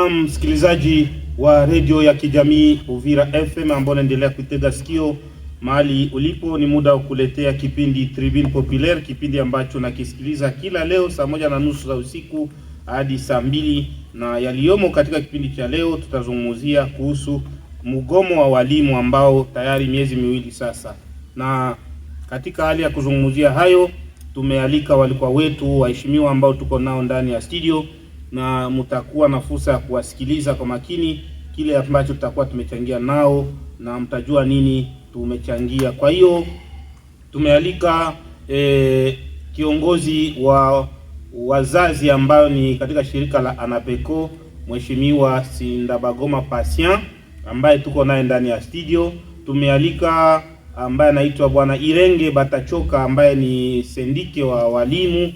Msikilizaji wa redio ya kijamii Uvira FM ambao unaendelea kutega sikio mahali ulipo, ni muda wa kuletea kipindi Tribune Populaire, kipindi ambacho nakisikiliza kila leo saa 1:30 za usiku hadi saa 2. Na yaliyomo katika kipindi cha leo, tutazungumzia kuhusu mgomo wa walimu ambao tayari miezi miwili sasa. Na katika hali ya kuzungumzia hayo, tumealika walikuwa wetu waheshimiwa ambao tuko nao ndani ya studio, na mtakuwa na fursa ya kuwasikiliza kwa makini kile ambacho tutakuwa tumechangia nao, na mtajua nini tumechangia. Kwa hiyo tumealika kiongozi wa wazazi ambayo ni katika shirika la ANAPECO, Mheshimiwa Sindabagoma Patient, ambaye tuko naye ndani ya studio. Tumealika ambaye anaitwa Bwana Irenge Batachoka ambaye ni sendike wa walimu.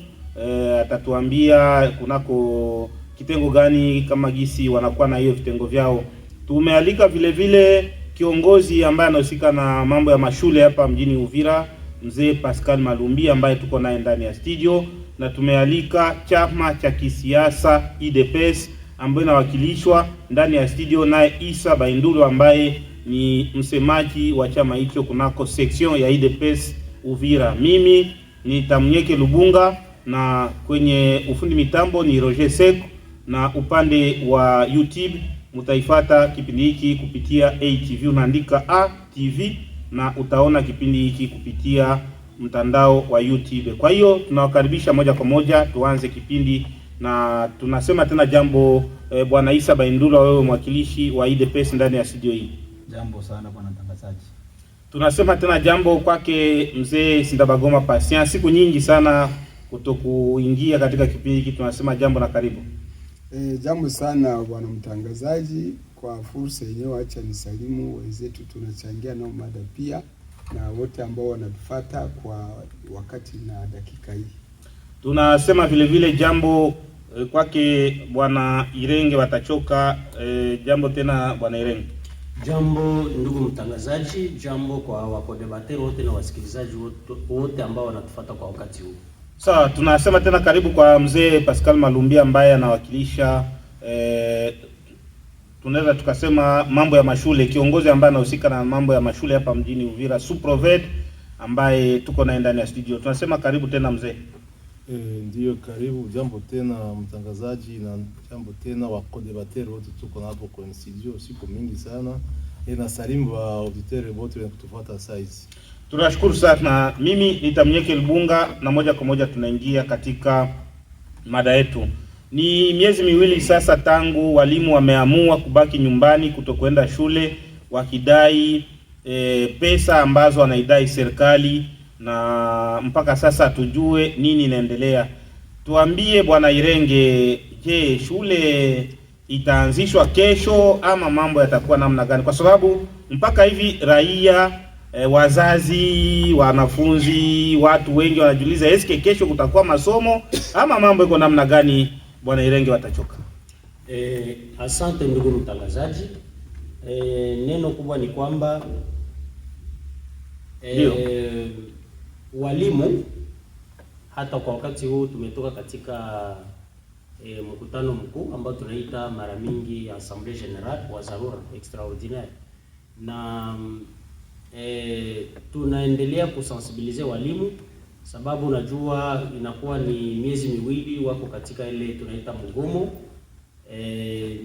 Atatuambia kunako kitengo gani kama gisi wanakuwa na hiyo vitengo vyao. Tumealika vile vile kiongozi ambaye anahusika na mambo ya mashule hapa mjini Uvira, Mzee Pascal Malumbi ambaye tuko naye ndani ya studio, na tumealika chama cha kisiasa UDPS ambaye inawakilishwa ndani ya studio naye Isa Baindulu ambaye ni msemaji wa chama hicho kunako section ya UDPS Uvira. Mimi ni Tamnyeke Lubunga, na kwenye ufundi mitambo ni Roger Seko, na upande wa YouTube mtaifuata kipindi hiki kupitia ATV, unaandika ATV na utaona kipindi hiki kupitia mtandao wa YouTube. Kwa hiyo tunawakaribisha moja kwa moja tuanze kipindi, na tunasema tena jambo Bwana Isa Baindula, wewe mwakilishi wa UDPS ndani ya studio hii. Jambo sana bwana mtangazaji. Tunasema tena jambo kwake Mzee Sindabagoma Patient, siku nyingi sana kutokuingia katika kipindi hiki, tunasema jambo na karibu. Jambo sana bwana mtangazaji, kwa fursa yenyewe acha nisalimu wenzetu tunachangia nao mada pia, na wote ambao wanatufuata kwa wakati na dakika hii. Tunasema vile vile jambo kwake Bwana Irenge Batachoka. Jambo tena Bwana Irenge. Jambo ndugu mtangazaji, jambo kwa wakodebateri wote na wasikilizaji wote ambao wanatufuata kwa wakati huu. Sawa, tunasema tena karibu kwa Mzee Pascal Malumbi ambaye anawakilisha tunaweza tukasema mambo ya mashule, kiongozi ambaye anahusika na mambo ya mashule hapa mjini Uvira, Suproved, ambaye tuko naye ndani ya studio. Tunasema karibu tena mzee. Ndio, karibu. Jambo tena mtangazaji, na jambo tena wakodebateri wote tuko hapo kwenye studio, siku mingi sana. Na salimu wa auditori wote kutufuata saizi. Tunashukuru sana. Mimi nitamnyeke Lubunga, na moja kwa moja tunaingia katika mada yetu. Ni miezi miwili sasa tangu walimu wameamua kubaki nyumbani kutokwenda shule, wakidai pesa ambazo wanaidai serikali, na mpaka sasa tujue nini inaendelea. Tuambie Bwana Irenge, je, shule itaanzishwa kesho ama mambo yatakuwa namna gani? Kwa sababu mpaka hivi raia, wazazi, wanafunzi, watu wengi wanajiuliza eske kesho kutakuwa masomo ama mambo iko namna gani? Bwana Irenge Batachoka. Asante ndugu mtangazaji. Neno kubwa ni kwamba walimu hata kwa wakati huu tumetoka katika mkutano mkuu ambao tunaita mara mingi Assemblée Générale wa dharura extraordinaire, na tunaendelea kusensibilize walimu, sababu unajua inakuwa ni miezi miwili wako katika ile tunaita mgomo.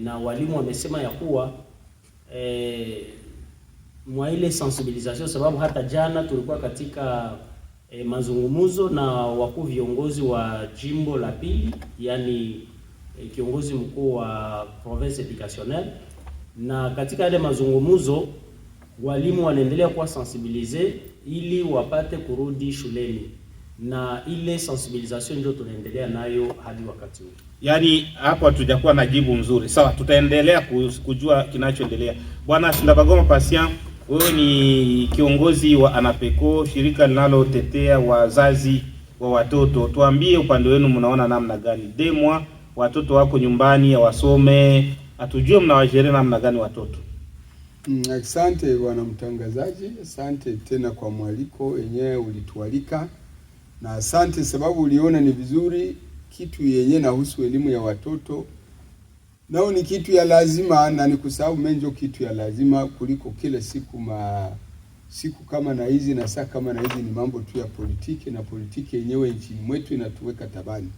Na walimu wamesema ya kuwa mwa ile sensibilisation, sababu hata jana tulikuwa katika mazungumzo na wakuu viongozi wa jimbo la pili, yani kiongozi mkuu wa province educationnelle, na katika ile mazungumzo walimu wanaendelea kuwa sensibilize ili wapate kurudi shuleni, na ile sensibilisation ndio tunaendelea nayo hadi wakati huu. Yaani hapo hatujakuwa na jibu nzuri. Sawa, tutaendelea kujua kinachoendelea. Bwana Sindabagoma Patient, wewe ni kiongozi wa ANAPECO, shirika linalotetea wazazi wa watoto. Tuambie upande wenu mnaona namna gani? Demwa watoto wako nyumbani wasome, atujue mnawajere namna gani watoto. Asante bwana mtangazaji, asante tena kwa mwaliko yenyewe ulitualika, na asante sababu uliona ni vizuri kitu yenyewe nahusu elimu ya watoto nao ni kitu ya lazima, na ni kusahau menjo kitu ya lazima kuliko kila siku kama na hizi na saa kama na hizi. Ni mambo tu ya politiki, na politiki yenyewe nchini mwetu inatuweka tabani.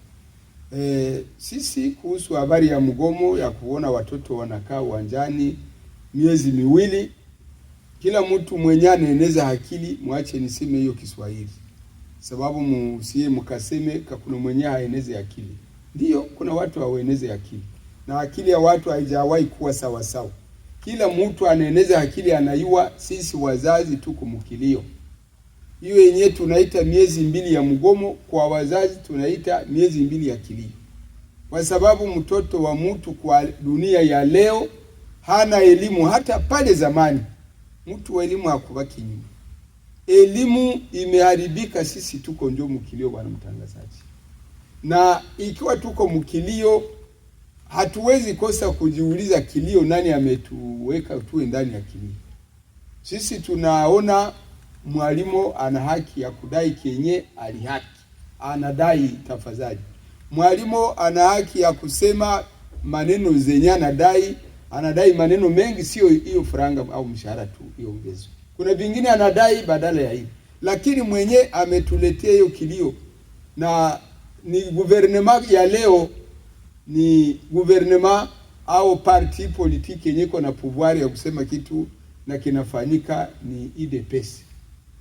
Sisi kuhusu habari ya mgomo ya kuona watoto wanakaa uwanjani miezi miwili, kila mtu mwenye anaeneza akili, mwache niseme hiyo Kiswahili, sababu msiye mkaseme kuna mwenye haeneze akili. Ndio, kuna watu hawaeneze akili, na akili ya watu haijawahi kuwa sawa sawa. Kila mtu anaeneza akili, anaiwa. Sisi wazazi tuko mkilio. Hiyo yenyewe tunaita miezi 2 ya mgomo, kwa wazazi tunaita miezi 2 ya kilio, kwa sababu mtoto wa mtu kwa dunia ya leo hana elimu. Hata pale zamani mtu wa elimu hakubaki nyuma, elimu imeharibika. Sisi tuko ndio mkilio, bwana mtangazaji, na ikiwa tuko mkilio, hatuwezi kosa kujiuliza kilio, nani ametuweka tuwe ndani ya kilio? Sisi tunaona mwalimu ana haki ya kudai kenye alihaki, anadai tafadhali. Mwalimu ana haki ya kusema maneno zenye anadai maneno mengi, sio hiyo faranga au mshahara tu iongezwe. Kuna vingine anadai badala ya hiyo, lakini mwenye ametuletea hiyo kilio na ni gouvernement ya leo, ni gouvernement au parti politique yenye iko na pouvoir ya kusema kitu na kinafanyika ni IDPS.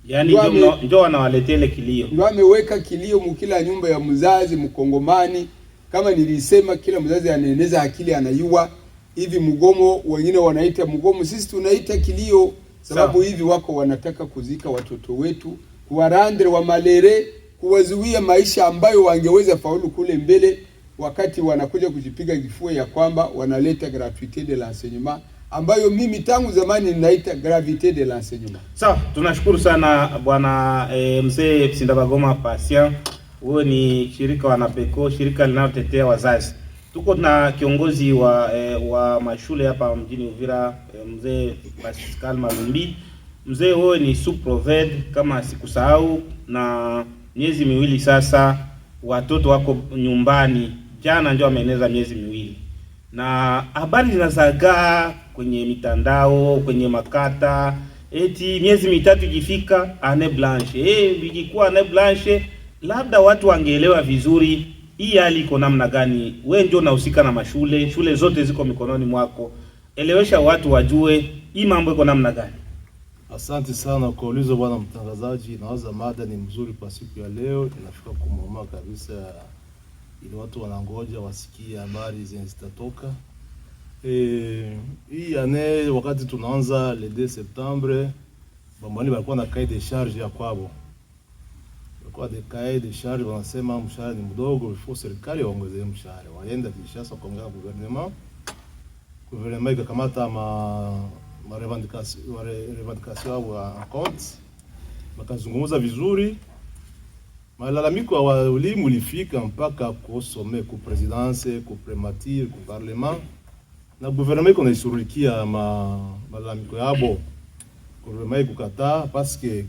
Yaani ndio wanawaletea ile kilio. Ndio ameweka kilio mkila nyumba ya mzazi mkongomani. Kama nilisema, kila mzazi anaeneza akili, anayua. Hivi mgomo wengine wanaita mgomo, sisi tunaita kilio, sababu hivi wako wanataka kuzika watoto wetu, kuwarandre wa malere, kuwazuia maisha ambayo wangeweza faulu kule mbele, wakati wanakuja kujipiga kifua ya kwamba wanaleta gratuite de l'enseignement, ambayo mimi tangu zamani ninaita gravité de l'enseignement. Sawa, tunashukuru sana bwana mzee Sindabagoma Patient. Wewe ni shirika wa ANAPECO, shirika linalotetea wazazi. Tuko na kiongozi wa mashule hapa mjini Uvira, mzee Pascal Malumbi. Mzee, wewe ni sous-proved kama sikusahau, na miezi miwili sasa watoto wako nyumbani. Jana ndio ameeneza miezi miwili, na habari zinazagaa kwenye mitandao, kwenye makata, eti miezi mitatu ikifika année blanche. Ikikuwa année blanche, labda watu wangeelewa vizuri hii hali iko namna gani. Wewe ndio unahusika na mashule, shule zote ziko mikononi mwako. Elewesha watu wajue hii mambo iko namna gani. Asante sana kwa ulizo bwana mtangazaji. Nawaza mada ni mzuri kwa siku ya leo, inafika kumoma kabisa, ili watu wanangoja wasikie habari zenye zitatoka. Hii ane wakati tunaanza le 2 septembre, bambani walikuwa na cahier de charge ya kwabo. Kwa de cahier de charge wanasema mshahara ni mdogo, ifo serikali waongezee mshahara. Waenda Kinshasa kuongea na gouvernement ikakamata ma revendication au en compte, bakazungumza vizuri. Malalamiko wa walimu ulifika mpaka ku sommet, ku presidence, ku primature, ku parlement, na gouvernement iko naisurikia malalamiko yabo. Gouvernement kukataa parce que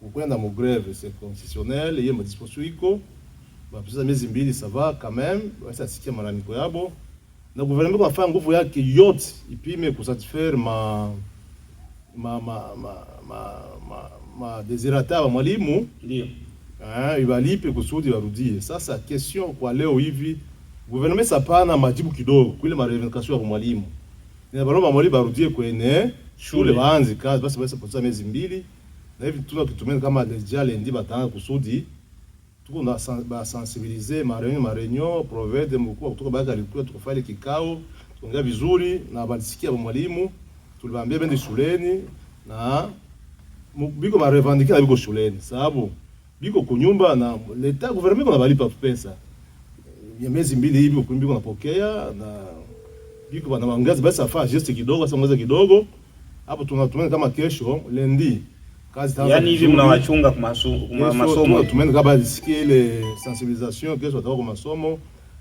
kukwenda mu grève c'est constitutionnel, yeye disposition iko bapisa miezi 2 ça va quand même, basi sikia malalamiko yabo, na gouvernement kunafanya nguvu yake yote ipime kusatisfaire desirata wa mwalimu, ndio ibalipe kusudi warudie. Sasa question kwa leo hivi, gouvernement sapana majibu kidogo kule marevendication ya mwalimu, na baloma mwalimu barudie kwenye shule waanze kazi, basi poteza miezi 2, na hivi tunakitumia kama deja lendi batanga kusudi tuko na sensibiliser mareunion provede mkuu kutoka baada alikuwa tukafanya kikao, tuongea vizuri na balisikia wa mwalimu, tuliwaambia bende shuleni na biko marevendike na biko shuleni, sababu biko kunyumba na leta gouvernement kuna balipa pesa ya miezi 2 hivi biko napokea, na biko bana wangazi basi afaa just kidogo, sasa ongeza kidogo hapo. Tunatumia kama kesho lendi kazi tanza, yani hivi mnawachunga kwa masomo. Tumeenda kama disikie ile sensibilisation kesho watakuwa kwa masomo,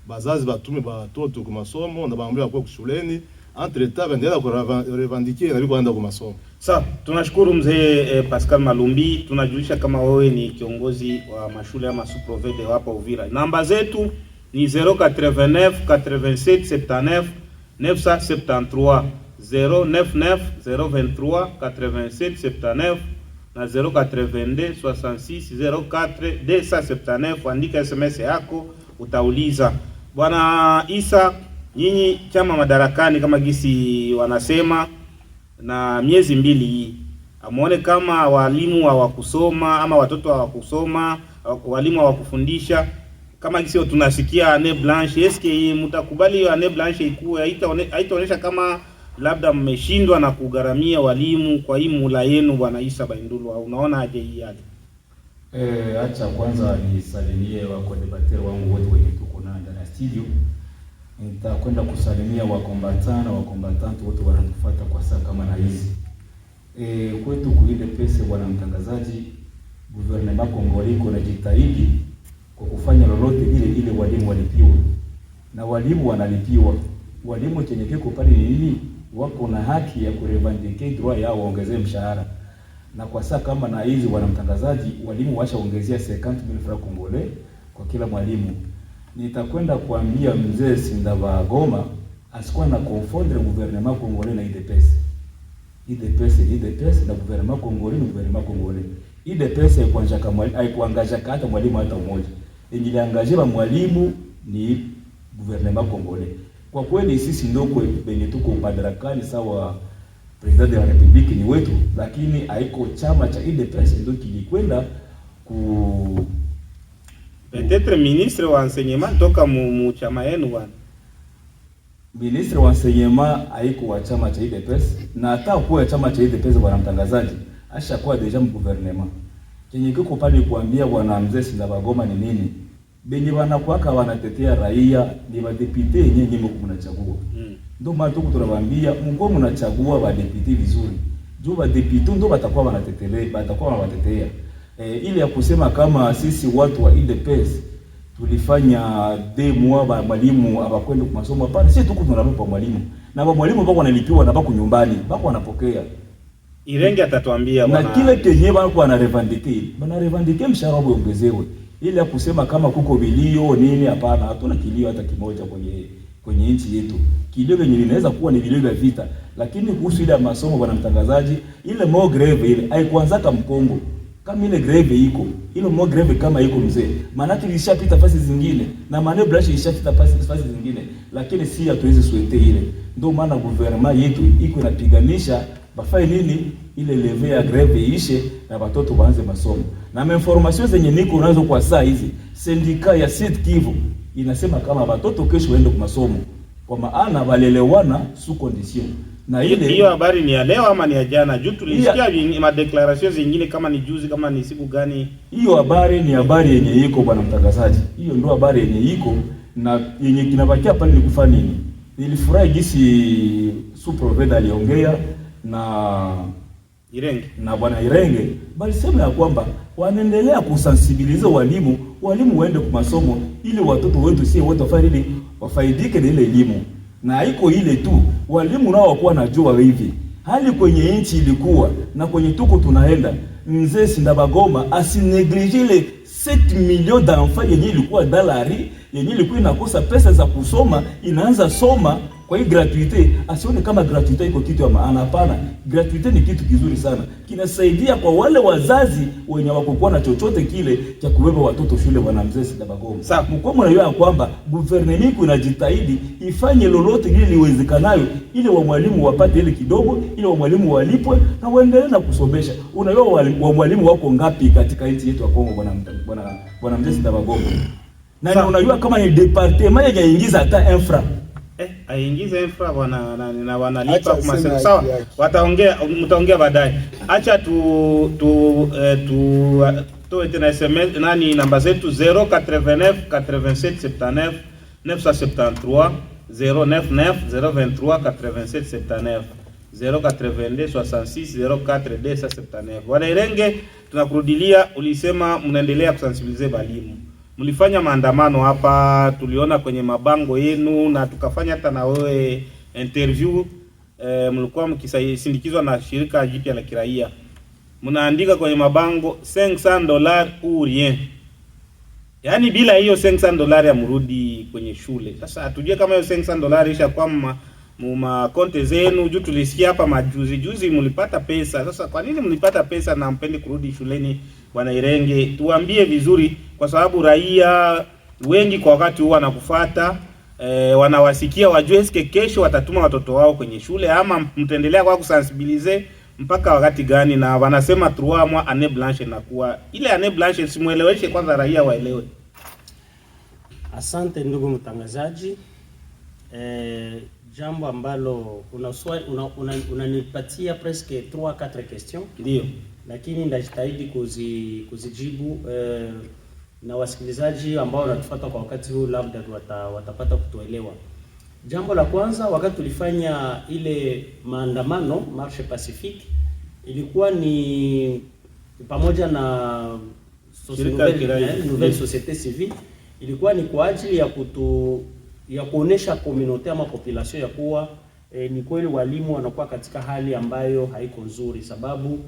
bazazi batume batoto kwa masomo na baambia kwa shuleni, entre temps vendela kwa revendiquer na biko anaenda kwa masomo. Sawa, tunashukuru mzee Pascal Malumbi. Tunajulisha kama wewe ni kiongozi wa mashule ama sous-provede hapa Uvira. Namba zetu ni 089 87 79 973 099 023 87 79 na 082 66 04 279. Andika SMS yako, utauliza. Bwana Isa, nyinyi chama madarakani kama gisi wanasema, na miezi mbili hii amuone kama walimu hawakusoma ama watoto hawakusoma, walimu hawakufundisha, kama gisi tunasikia année blanche, eske mtakubali hiyo année blanche ikuwe? Haitaonesha kama labda mmeshindwa na kugharamia walimu kwa hii mula yenu? Bwana Isa Baindulu, unaona aje hii hali? Acha kwanza nisalimie wako debater wangu wote wenye tuko na ndani ya studio. Nitakwenda kusalimia wakombatana na wakombatanti wote wanatufuata kwa saa kama na hizi. Kwetu kuile pesa, bwana mtangazaji, gouvernement Kongoliko na jitahidi kwa kufanya lolote ile walimu walipiwa. Na walimu wanalipiwa. Walimu chenye kiko pale nini, wako na haki ya kurevendike droit yao waongezee mshahara. Na kwa saa kama na hizi, bwana mtangazaji, walimu washaongezea 50,000 francs congolais kwa kila mwalimu. Nitakwenda kuambia mzee Sindabagoma asikuwa na confondre gouvernement congolais na IDPS. IDPS na gouvernement congolais na gouvernement congolais. IDPS haikuangaja hata mwalimu hata mmoja. Iliangaje ba mwalimu ni gouvernement congolais. Kwa kweli sisi ndio kwenye tuko madarakani sawa, president de la republique ni wetu, lakini haiko chama cha IDPS ndio kilikwenda ku peut-être ministre wa enseignement toka mu chama yenu bwana. Ministre wa enseignement haiko wa chama cha IDPS, na hata kwa chama cha IDPS bwana mtangazaji ashakuwa deja mu gouvernement. Kenye kiko pale kuambia bwana mzee Sindabagoma ni nini? Benye wanakuwaka wanatetea raia ni badepite yenyewe mko mnachagua. Ndio maana tuko tunawaambia mko mnachagua badepite vizuri. Juu badepite ndio batakuwa wanatetelea, batakuwa wanatetea. Ile ya kusema kama sisi watu wa IDPS tulifanya demo wa mwalimu abakwenda kwa masomo, hapana. Sisi tuko tunalipa mwalimu. Na mwalimu bako wanalipiwa na bako nyumbani, bako wanapokea. Irenge atatuambia bwana. Na kile kenye bako wanarevendike mshahara wao ongezewe. Ile ya kusema kama kuko vilio nini, hapana, hatuna kilio hata kimoja kwenye nchi yetu. Kilio yenyewe inaweza kuwa ni vilio vya vita, lakini kuhusu ile masomo bwana mtangazaji, ile mo greve ile haikuanza kama Mkongo. Kama ile greve iko, ile mo greve kama iko mzee, maana tulishapita fasi zingine na maneno blanche ilishapita fasi zingine, lakini si hatuwezi suete ile. Ndio maana gouvernement yetu iko inapiganisha bafai nini ile leve ya greve ishe na watoto waanze masomo. Na information zenye niko nazo kwa saa hizi, sindika ya Sud Kivu inasema kama watoto kesho waende kwa masomo, kwa maana walelewana sous condition. Na ile hiyo habari ni ya leo ama ni ya jana? Juu tulisikia ma declaration zingine, kama ni juzi kama ni siku gani. Hiyo habari ni habari yenye iko bwana mtangazaji. Hiyo ndio habari yenye iko, na yenye kinabakia pale ni kufanya nini. Nilifurahi jinsi Suproveda aliongea na Irenge na bwana Irenge, bali sema ya kwamba wanaendelea kusensibilize walimu waende kwa masomo ili watoto wetu si wote wafaidike na ile elimu. Na haiko ile tu, walimu nao wakuwa najua hivi hali kwenye nchi ilikuwa na kwenye tuko tunaenda. Mzee Sindabagoma asineglige ile 7 millions d'enfants yenye ilikuwa dalari, yenye ilikuwa inakosa pesa za kusoma, inaanza soma kwa hii gratuite. Asione kama gratuite iko kitu ya maana, hapana. Gratuite ni kitu kizuri sana, kinasaidia kwa wale wazazi wenye wakokuwa na chochote kile cha kubeba watoto shule. Bwana mzee Sindabagoma, sasa mkomo na yeye kwamba gouvernement inajitahidi ifanye lolote ile liwezekanayo ili wa mwalimu wapate ile kidogo, ili wa mwalimu walipwe na waendelee na kusomesha. Unajua wa mwalimu wako ngapi katika nchi yetu ya Kongo bwana mzee Sindabagoma? Na unajua kama ni departement yaingiza hata infra aingize infra bwana na wanalipa kwa masomo. Sawa, mtaongea baadaye. Acha tu tena SMS nani namba zetu 089 87 79 973 099 023 87 79 082 66 04 279. Bwana Irenge, tunakurudilia, ulisema mnaendelea kusensibilize walimu. Mlifanya maandamano hapa, tuliona kwenye mabango yenu na tukafanya hata na wewe interview. Mlikuwa mkisindikizwa na shirika jipya la kiraia. Mnaandika kwenye mabango $500 ou rien. Yaani bila hiyo $500 ya mrudi kwenye shule. Sasa hatujue kama hiyo $500 isha kwamba muma konte zenu, juu tulisikia hapa majuzi mlipata pesa. Sasa kwa nini mlipata pesa na mpende kurudi shuleni? Bwana Irenge, tuambie vizuri, kwa sababu raia wengi kwa wakati huu wanakufuata, wanawasikia, wajue sike kesho watatuma watoto wao kwenye shule, ama mtaendelea kwa kusensibilize mpaka wakati gani? Na wanasema 3 mois année blanche, na kuwa ile année blanche simueleweshe kwanza raia waelewe. Asante ndugu mtangazaji. Jambo ambalo unanipatia presque 3-4 questions. Ndio. Lakini ndajitahidi kuzijibu, na wasikilizaji ambao wanatufuata kwa wakati huu labda watapata kutuelewa. Jambo la kwanza, wakati tulifanya ile maandamano marche pacifique, ilikuwa ni pamoja na nouvelle société civile, ilikuwa ni kwa ajili ya kuonesha communauté ama population ya kuwa ni kweli walimu wanakuwa katika hali ambayo haiko nzuri, sababu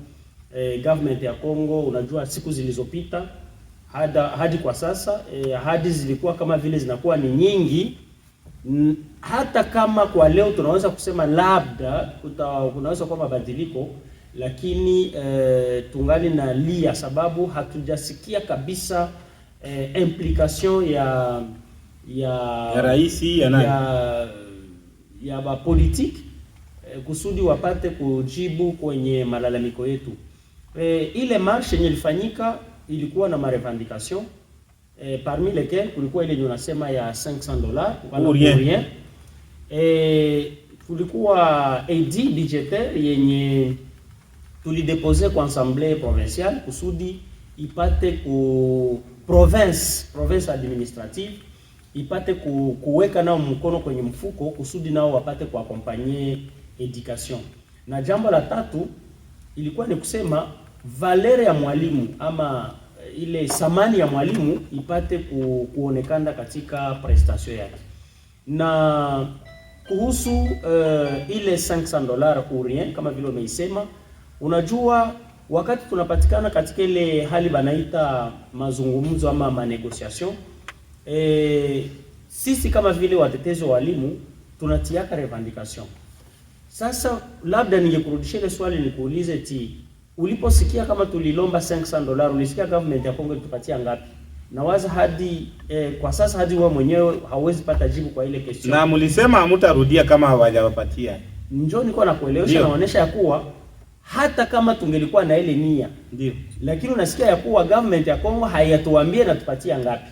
government ya Kongo, unajua siku zilizopita hadi kwa sasa hadi zilikuwa kama vile zinakuwa ni nyingi. Hata kama kwa leo tunaweza kusema labda kunaweza kuwa mabadiliko, lakini tungali na lia, sababu hatujasikia kabisa implication ya raisi ya ba politique kusudi wapate kujibu kwenye malalamiko yetu. Ile marche yenye ilifanyika ilikuwa na marevendication, parmi lesquelles kulikuwa ile unasema ya $500 pour rien. Kulikuwa aide budgetaire yenye tulidepose kwa assemblée provinciale kusudi ipate ku province administrative ipate kuweka nao mkono kwenye mfuko kusudi nao wapate kuakompanye education. Na jambo la tatu ilikuwa ni kusema valeur ya mwalimu ama ile thamani ya mwalimu ipate kuonekana katika prestation yake. Na kuhusu ile $500 pour rien kama vile umeisema, unajua wakati tunapatikana katika ile hali banaita mazungumzo ama manegociation, sisi kama vile watetezi wa walimu tunatiaka revendication. Sasa labda ningekurudishia ile swali nikuulize, uliposikia kama tulilomba $500, ulisikia government ya Kongo itupatia ngapi? Na waza hadi kwa sasa hadi wewe mwenyewe hauwezi pata jibu kwa ile question. Na mlisema hamtarudia kama hawajawapatia. Njoo niko nakuelewesha, naonesha ya kuwa hata kama tungelikuwa na ile nia, ndio, lakini unasikia ya kuwa government ya Kongo hayatuambie na tupatia ngapi.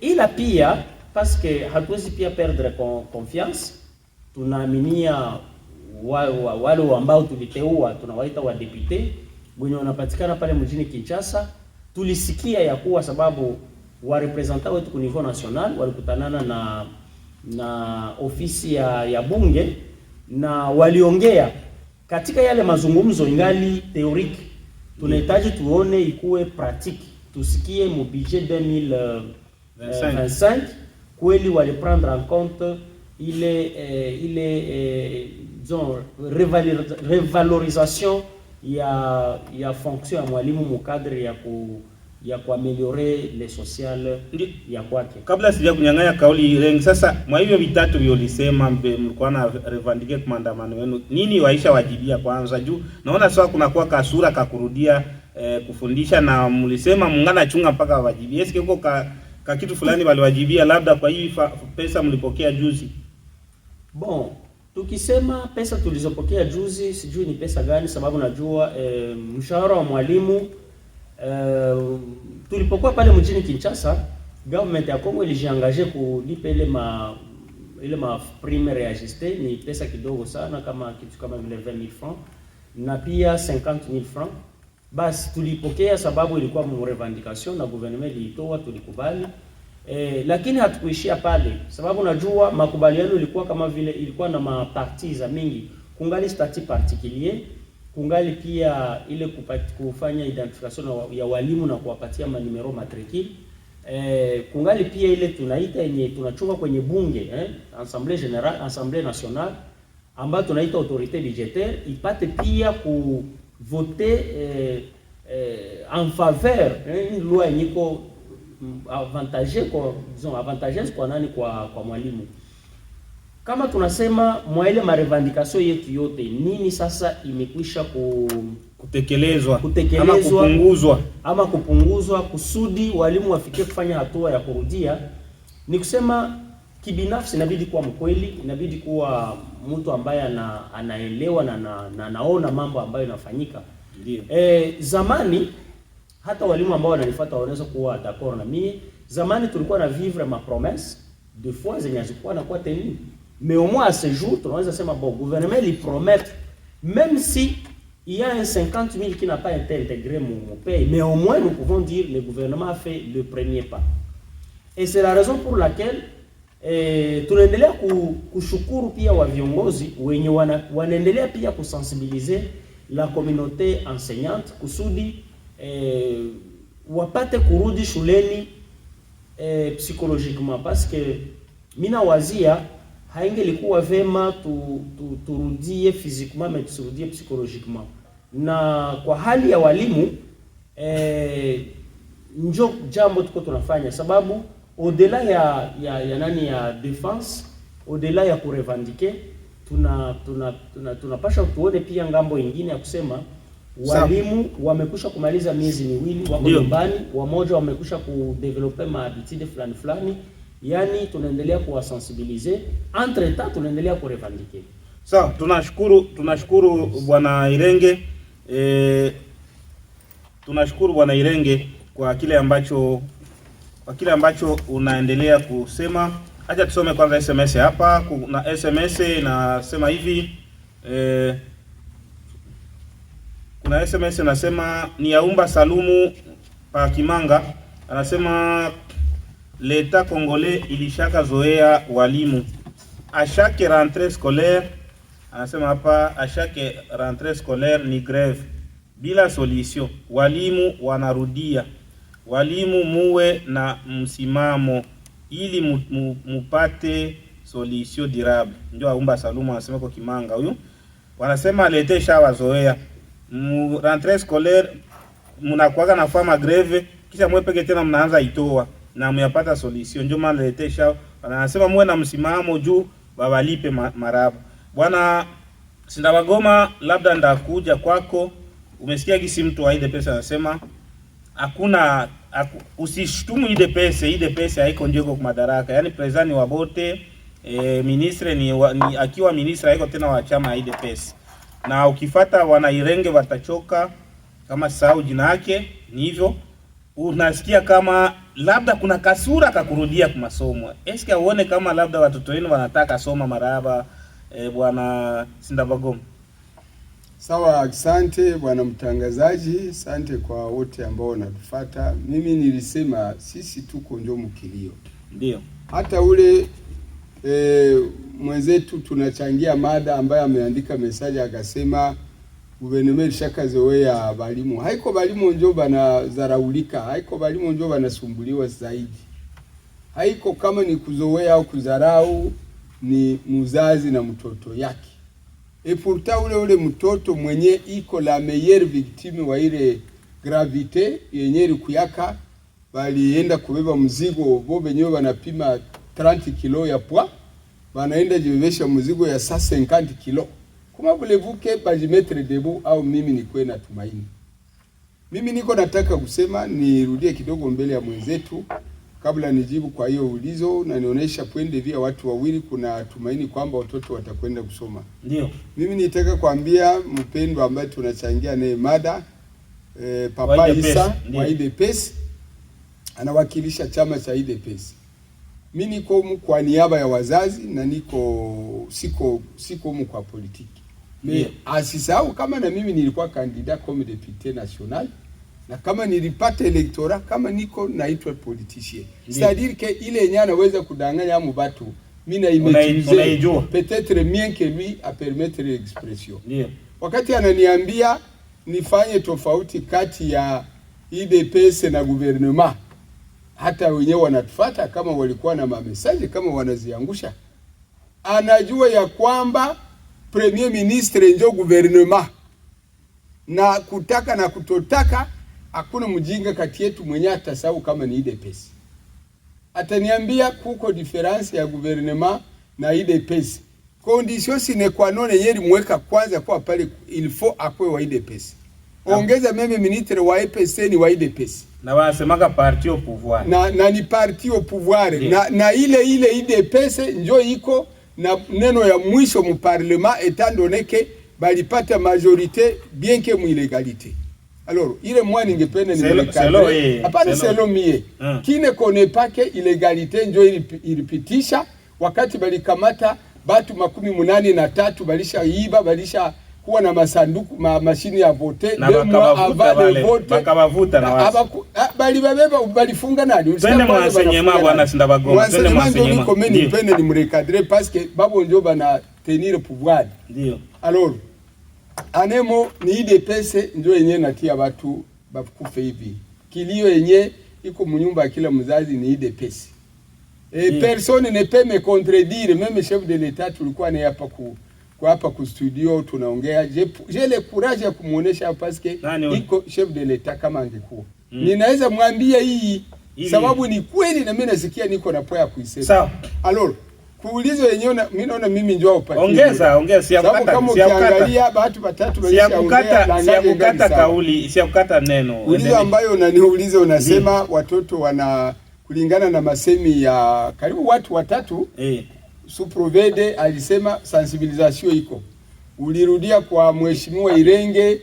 Ila pia parce que hatuwezi pia perdre confiance. Tunaaminia wale ambao tuliteua, tunawaita wa député wenye wanapatikana pale mjini Kinshasa. Tulisikia ya kuwa sababu wa representant wetu ku niveau national walikutanana na ofisi ya bunge na waliongea katika yale mazungumzo ingali theorique. Tunahitaji tuone ikuwe pratique, tusikie mu budget 2025 kweli wali prendre en compte ile revalorisation ya fonction ya mwalimu mu cadre ya kuameliore le social ya kwake. Kabla sija kunyang'anya kauli Irenge, sasa mwa hivyo vitatu vyolisema mlikuwa na revendique kwa maandamano wenu, nini waisha wajibia kwanza? Juu naona sasa kuna kuwa kasura kakurudia kufundisha, na mlisema mungana chunga mpaka wajibie. Eske huko ka kitu fulani waliwajibia labda kwa hii pesa mlipokea juzi? Bon, tukisema pesa tulizopokea juzi sijui ni pesa gani, sababu najua mshahara wa mwalimu tulipokuwa pale mjini Kinshasa, government ya Kongo ilijiangaje kulipa ile ma prime réajusté, ni pesa kidogo sana, kama kitu kama vile 20,000 francs na pia 50,000 francs. Basi tulipokea sababu ilikuwa mu revendication na gouvernement ilitoa, tulikubali. Lakini hatukuishia pale, sababu najua makubaliano ilikuwa kama vile ilikuwa na maparties mingi. Kungali statut particulier, kungali pia ile kufanya identification ya walimu na kuwapatia manimero matricule. Kungali pia ile tunaita yenye tunachunga kwenye bunge, Assemblée Générale, Assemblée Nationale, ambayo tunaita autorité budgétaire, ipate pia kuvoter en faveur une loi yenye avantageuse kwa nani, kwa mwalimu. kama tunasema mwa ile marevendication yetu yote, nini sasa imekwisha kutekelezwa ama kupunguzwa kusudi walimu wafikie kufanya hatua ya kurudia? Ni kusema kibinafsi inabidi kuwa mkweli, inabidi kuwa mtu ambaye anaelewa na anaona mambo ambayo yanafanyika. Ndio. Zamani hata walimu ambao wananifuata wanaweza kuwa d'accord na mimi. Zamani tulikuwa na vivre ma promesse de fois zenye zilikuwa na kwa tenu. Mais au moins à ce jour, tunaweza sema bon, gouvernement lui promet, même si il y a un 50 000 qui n'a pas été intégré mon pays, mais au moins nous pouvons dire le gouvernement a fait le premier pas. Et c'est la raison pour laquelle tunaendelea kushukuru pia wa viongozi wenye wanaendelea pia kusensibiliser la communauté enseignante kusudi wapate kurudi shuleni psychologiquement, parce que mina wazia haingelikuwa vema turudie physiquement mais tusirudie psychologiquement. Na kwa hali ya walimu njo jambo tuko tunafanya, sababu au-delà ya defense, au-delà ya kurevendiquer, tunapasha tuone pia ngambo ingine ya kusema walimu wamekusha kumaliza miezi miwili wako nyumbani, wamoja wamekusha kudeveloper mahabitude fulani, yani tunaendelea kuwasensibiliser, entre temps tunaendelea kurevendiquer. Sawa, tunashukuru Bwana Irenge, tunashukuru Bwana Irenge kwa kile ambacho unaendelea kusema. Acha tusome kwanza SMS hapa. Kuna SMS inasema hivi, kuna SMS inasema ni Yaumba Salumu pa Kimanga, anasema l'État congolais ilishaka zoea walimu a chaque rentrée scolaire, anasema hapa a chaque rentrée scolaire ni grève bila solution. Walimu wanarudia, walimu muwe na msimamo ili mupate solution durable. Ndio Yaumba Salumu anasema kwa Kimanga huyu. Wanasema l'État shawazoea rentrée scolaire mnakuaga na fama greve, kisha mwepeke tena mnaanza itoa na myapata solution. Ndio maana letesha anasema muwe na msimamo juu wawalipe marabu. Bwana Sindabagoma, labda ndakuja kwako. Umesikia gisi mtu wa IDPS anasema usishtumu IDPS haiko ndio kwa madaraka. Yaani president wa bote, ministre ni akiwa ministre haiko tena wa chama IDPS. Na ukifata wana Irenge watachoka kama sahau jina yake, ni hivyo. Unasikia kama labda kuna kasura kakurudia kwa masomo. Eske uone kama labda watoto wenu wanataka soma maraba, Bwana Sindabagoma? Sawa, asante bwana mtangazaji, asante kwa wote ambao wanatufuata. Mimi nilisema sisi tuko ndio mkilio. Ndio. Hata ule mwenzetu tunachangia mada ambaye ameandika message akasema gouvernement shaka zoea walimu. Haiko walimu ndio banazaraulika, haiko walimu ndio banasumbuliwa zaidi. Haiko kama ni kuzoea au kudharau, ni mzazi na mtoto yake. Pourtant ule mtoto mwenye iko la meilleure victime wa ile gravite yenye kuyaka, walienda kubeba mzigo bo benyewe wanapima 30 kilo ya poids, wanaenda jibebesha mzigo ya 150 kilo. Kuma bulevuke bajimetre debout au mimi nikwe na tumaini. Mimi niko nataka kusema, nirudie kidogo mbele ya mwenzetu kabla nijibu kwa hiyo ulizo, na nionyesha pwende vya watu wawili kuna tumaini kwamba watoto watakwenda kusoma. Ndio. Mimi nitaka kuambia mpendwa ambaye tunachangia naye mada, Papa Isa wa IDPS anawakilisha chama cha IDPS. Mimi niko kwa niaba ya wazazi na siko kwa politiki. Asisahau kama na mimi nilikuwa kandida comme député national, na kama nilipata electorat, kama niko naitwa politicien. C'est-à-dire que ile yenye anaweza kudanganya mubatu, mimi na imetize peut-être mieux que lui à permettre l'expression. Wakati ananiambia nifanye tofauti kati ya IDPS na gouvernement, hata wenyewe wanatufuata kama walikuwa na mamesaje kama wanaziangusha, anajua ya kwamba premier ministre ndio gouvernement, na kutaka na kutotaka hakuna mjinga kati yetu mwenye atasahau kama ni IDPS. Ataniambia kuko difference ya gouvernement na UDPS. Condition sine qua non yeri mweka kwanza kwa pale il faut akwe wa UDPS. Ongeza meme ministre wa EPC ni wa UDPS. Na wasemaka parti au pouvoir. Na ni parti au pouvoir. Yeah. Na ile UDPS njo iko na neno ya mwisho mu parlement étant donné que balipata majorité bien que mu illégalité. Alors, ile moi ningependa ni mrekadre. Hapana selo mie. Qui ne connaît pas que illégalité njo ilipitisha wakati balikamata batu 83 balisha iba balisha kuwa na masanduku mashini ya vote na bakabavuta na wasi bali babeba balifunga nani twende mwansenyema bwana Sindabagoma twende mwansenyema komeni pende ni mrekadre parce que babo njo bana tenir pouvoir ndio. Alors anemo ni UDPS njo yenye natia watu bakufe hivi kilio yenye iko mnyumba ya kila mzazi ni UDPS. Personne ne peut me contredire, même chef de l'État tulikuwa ni hapa ku studio tunaongea. J'ai le courage ya kumuonesha parce que iko chef de l'État kama angekuwa. Ninaweza mwambia hii sababu ni kweli na mimi nasikia niko na poa kuisema. Sawa. Alors, kuulizo yenyewe mimi naona mimi njoo upate. Ongeza siangalia watu watatu siakukata kauli, siakukata neno. Ulizo ambayo unaniuliza unasema watoto wana kulingana na masemi ya karibu watu watatu Suprovede alisema sensibilisation iko. Ulirudia kwa mheshimiwa Irenge